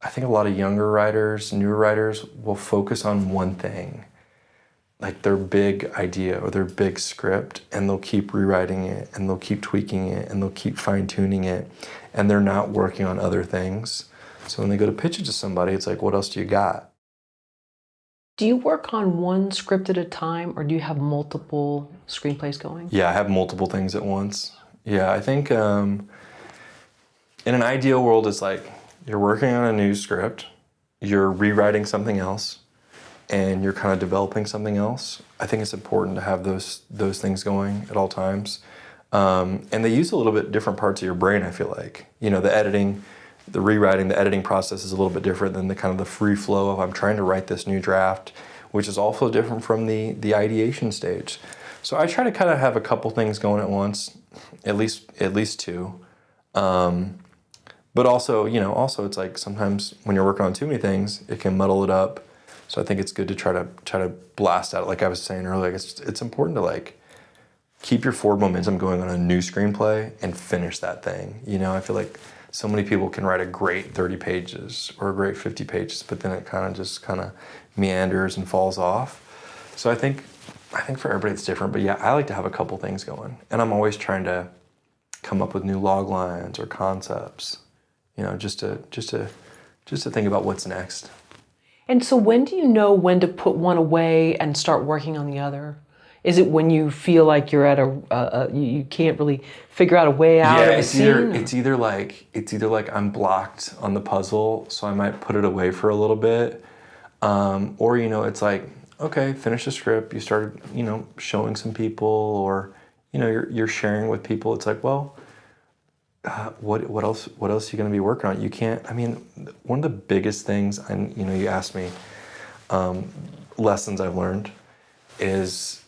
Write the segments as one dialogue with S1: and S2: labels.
S1: I think a lot of younger writers, newer writers will focus on one thing, like their big idea or their big script, and they'll keep rewriting it and they'll keep tweaking it and they'll keep fine-tuning it, and they're not working on other things. So when they go to pitch it to somebody, it's like, what else do you got?
S2: Do you work on one script at a time, or do you have multiple screenplays going?
S1: Yeah, I have multiple things at once. Yeah, I think in an ideal world, it's like you're working on a new script, you're rewriting something else, and you're kind of developing something else. I think it's important to have those things going at all times. And they use a little bit different parts of your brain, I feel like. You know, the editing, the rewriting, the editing process is a little bit different than the kind of the free flow of I'm trying to write this new draft, which is also different from the ideation stage. So I try to kind of have a couple things going at once, at least two. But also, also it's like sometimes when you're working on too many things, it can muddle it up. So I think it's good to try to blast out. Like I was saying earlier, it's important to like keep your forward momentum going on a new screenplay and finish that thing. I feel like so many people can write a great 30 pages or a great 50 pages, but then it kind of meanders and falls off. So I think for everybody it's different, but yeah, I like to have a couple things going, and I'm always trying to come up with new log lines or concepts, just to think about what's next.
S2: And so when do you know when to put one away and start working on the other? Is it when you feel like you're at you can't really figure out a way out of a scene?
S1: It's either like I'm blocked on the puzzle, so I might put it away for a little bit, or it's like, okay, finish the script. You started showing some people, or you're sharing with people. It's like, well, what else are you going to be working on? You can't. I mean, one of the biggest things, and you asked me, lessons I've learned is,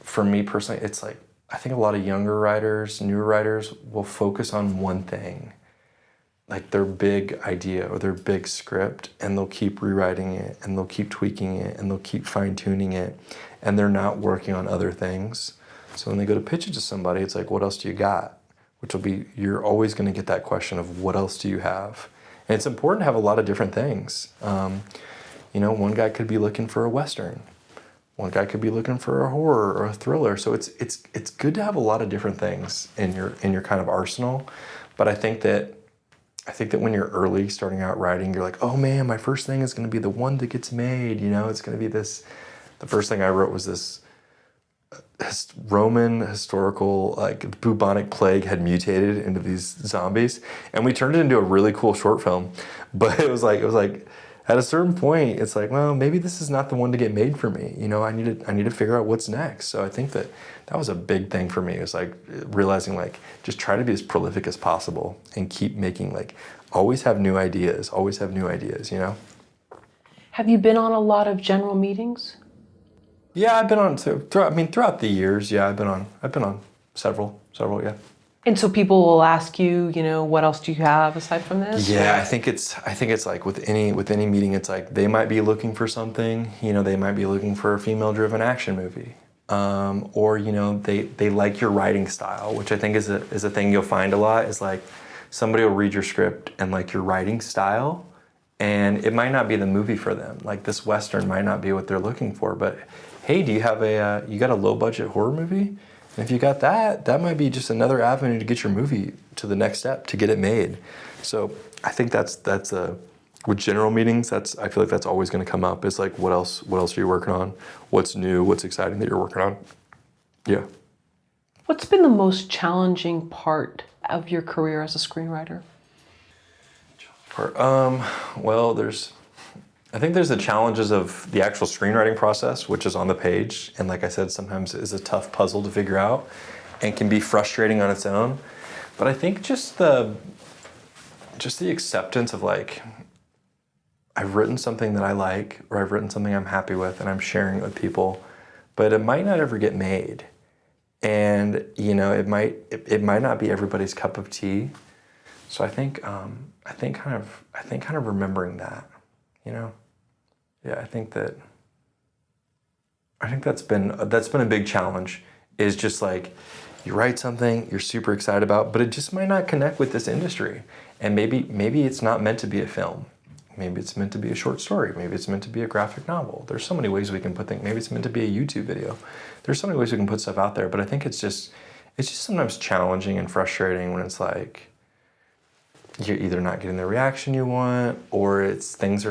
S1: for me personally, it's like I think a lot of younger writers, newer writers will focus on one thing, like their big idea or their big script, and they'll keep rewriting it and they'll keep tweaking it and they'll keep fine-tuning it, and they're not working on other things. So when they go to pitch it to somebody, it's like, what else do you got? Which will be, you're always going to get that question of what else do you have? And it's important to have a lot of different things. One guy could be looking for a Western. One guy could be looking for a horror or a thriller. So it's good to have a lot of different things in your kind of arsenal. But I think that when you're early starting out writing, you're like, oh man, my first thing is going to be the one that gets made. It's going to be this. The first thing I wrote was this Roman historical, like bubonic plague had mutated into these zombies, and we turned it into a really cool short film. But it was like at a certain point, it's like, well, maybe this is not the one to get made for me. I need to figure out what's next. So I think that was a big thing for me. It was like realizing, like, just try to be as prolific as possible and keep making, like, always have new ideas.
S2: Have you been on a lot of general meetings?
S1: Yeah, I've been on throughout the years. Yeah, I've been on several. Yeah.
S2: And so people will ask you, what else do you have aside from this?
S1: Yeah, I think it's like with any meeting, it's like they might be looking for something. They might be looking for a female-driven action movie, or they like your writing style, which I think is a thing you'll find a lot. Is like somebody will read your script and like your writing style, and it might not be the movie for them. Like this Western might not be what they're looking for, but hey, do you have you got a low-budget horror movie? And if you got that might be just another avenue to get your movie to the next step, to get it made. So I think that's with general meetings, I feel like that's always going to come up. It's like, what else are you working on? What's new? What's exciting that you're working on? Yeah.
S2: What's been the most challenging part of your career as a screenwriter?
S1: Well, I think there's the challenges of the actual screenwriting process, which is on the page, and like I said, sometimes is a tough puzzle to figure out and can be frustrating on its own. But I think just the acceptance of, like, I've written something that I like, or I've written something I'm happy with, and I'm sharing it with people, but it might not ever get made, and it might not be everybody's cup of tea. So I think kind of remembering that, Yeah, I think that's been a big challenge, is just like you write something you're super excited about, but it just might not connect with this industry, and maybe it's not meant to be a film. maybe it's meant to be a short story. Maybe it's meant to be a graphic novel. There's so many ways we can put things. Maybe it's meant to be a YouTube video. There's so many ways we can put stuff out there. But I think it's just sometimes challenging and frustrating when it's like you're either not getting the reaction you want, or it's things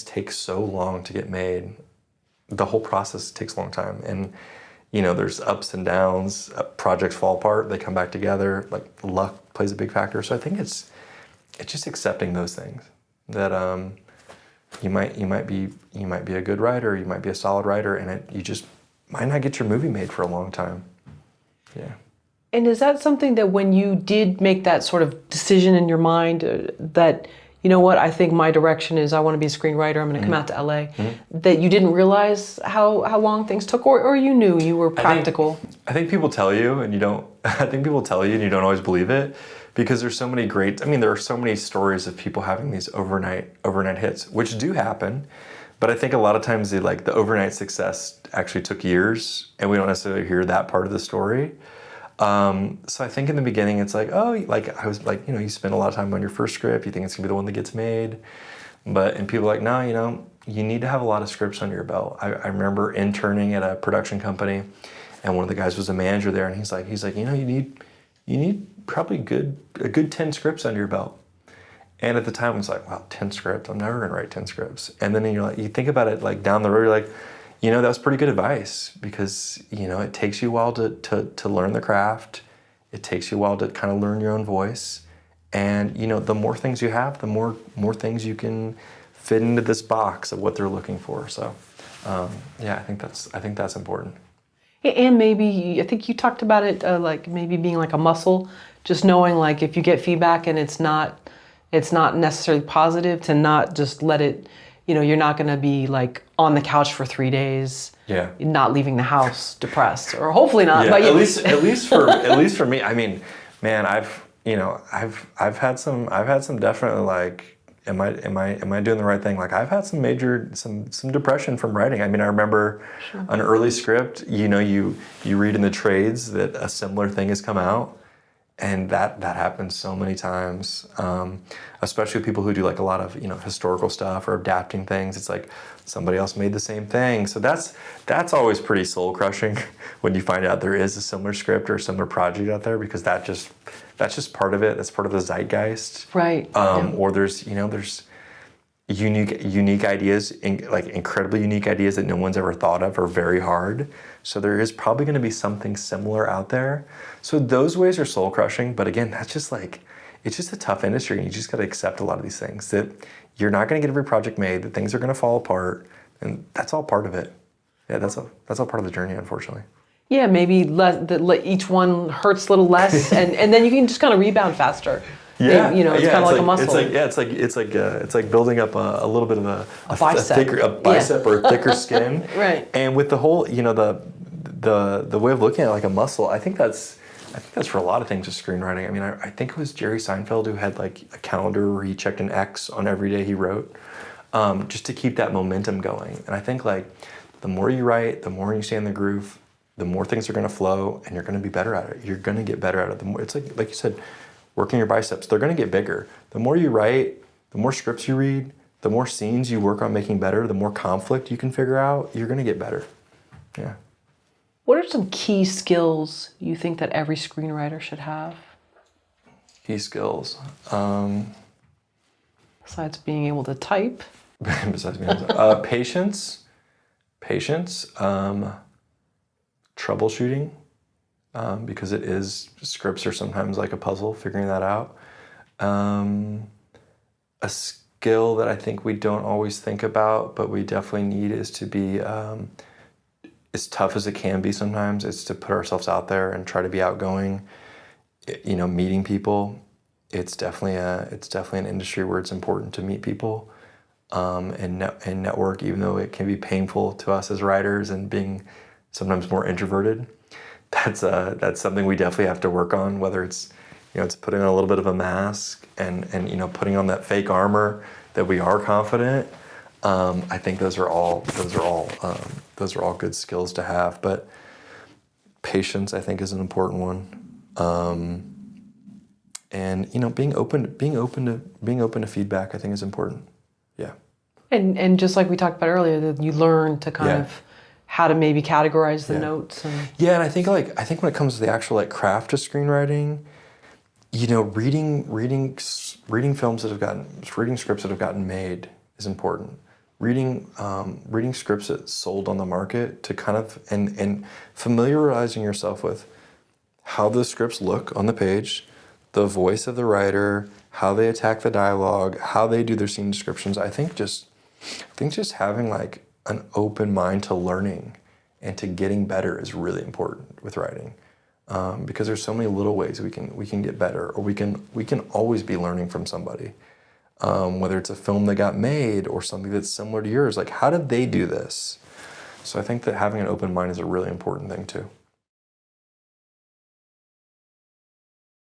S1: take so long to get made. The whole process takes a long time, and there's ups and downs. Projects fall apart, they come back together. Like luck plays a big factor. So I think it's just accepting those things. That you might be a good writer, you might be a solid writer, and you just might not get your movie made for a long time. Yeah.
S2: And is that something that when you did make that sort of decision in your mind that, you know what, I think my direction is I want to be a screenwriter, I'm going to come out to LA, that you didn't realize how long things took, or you knew you were practical?
S1: I think people tell you and you don't, I think people tell you and you don't always believe it, because there's so many there are so many stories of people having these overnight hits, which do happen. But I think a lot of times the overnight success actually took years, and we don't necessarily hear that part of the story. So I think in the beginning it's like, you spend a lot of time on your first script, you think it's gonna be the one that gets made. And people are like, no, you need to have a lot of scripts under your belt. I remember interning at a production company, and one of the guys was a manager there, and he's like, you need probably a good 10 scripts under your belt. And at the time I was like, wow, 10 scripts, I'm never gonna write 10 scripts. And then you think about it down the road, you're like, that was pretty good advice, because, it takes you a while to learn the craft. It takes you a while to kind of learn your own voice. And, the more things you have, the more things you can fit into this box of what they're looking for. So, I think that's important.
S2: And maybe, I think you talked about it maybe being like a muscle, just knowing if you get feedback and it's not necessarily positive, to not just let it, you're not going to be on the couch for 3 days, not leaving the house depressed, or hopefully not.
S1: Yeah,
S2: but
S1: at least for me. I mean, man, I've had some definitely am I doing the right thing? I've had some major some depression from writing. I mean, I remember an early script. You read in the trades that a similar thing has come out. And that happens so many times, especially with people who do a lot of historical stuff or adapting things. It's like somebody else made the same thing. So that's always pretty soul crushing when you find out there is a similar script or a similar project out there, because that's just part of it. That's part of the zeitgeist.
S2: Right.
S1: Or there's unique ideas, incredibly unique ideas that no one's ever thought of, are very hard. So there is probably going to be something similar out there. So those ways are soul crushing. But again, that's just it's just a tough industry, and you just got to accept a lot of these things, that you're not going to get every project made, that things are going to fall apart, and that's all part of it. Yeah, that's all part of the journey, unfortunately.
S2: Yeah, maybe each one hurts a little less, and then you can just kind of rebound faster.
S1: Yeah,
S2: it's kind of like a muscle.
S1: It's like building up a little bit of a
S2: bicep,
S1: or a thicker skin.
S2: Right.
S1: And with the whole, the way of looking at it like a muscle, I think that's for a lot of things with screenwriting. I mean, I think it was Jerry Seinfeld who had a calendar where he checked an X on every day he wrote, just to keep that momentum going. And I think the more you write, the more you stay in the groove, the more things are going to flow, and you're going to be better at it. You're going to get better at it. The more, it's like you said, working your biceps, they're going to get bigger. The more you write, the more scripts you read, the more scenes you work on making better, the more conflict you can figure out, you're going to get better. Yeah.
S2: What are some key skills you think that every screenwriter should have?
S1: Key skills.
S2: Besides being able to type.
S1: Patience, troubleshooting, because scripts are sometimes like a puzzle, figuring that out. A skill that I think we don't always think about, but we definitely need, is to be, as tough as it can be sometimes, is to put ourselves out there and try to be outgoing. Meeting people. It's definitely an industry where it's important to meet people, and network, even though it can be painful to us as writers and being sometimes more introverted. That's something we definitely have to work on, whether it's putting on a little bit of a mask and putting on that fake armor that we are confident. I think those are all good skills to have. But patience, I think, is an important one. And being open to feedback, I think, is important. Yeah.
S2: And just like we talked about earlier, that you learn to kind
S1: Yeah.
S2: of how to maybe categorize the
S1: Yeah.
S2: notes. And
S1: Yeah, and I think when it comes to the actual like craft of screenwriting, you know, reading scripts that have gotten made is important. Reading scripts that sold on the market to kind of and familiarizing yourself with how the scripts look on the page, the voice of the writer, how they attack the dialogue, how they do their scene descriptions. I think just having like an open mind to learning and to getting better is really important with writing, because there's so many little ways we can get better, or we can always be learning from somebody, whether it's a film that got made or something that's similar to yours. Like, how did they do this? So I think that having an open mind is a really important thing too.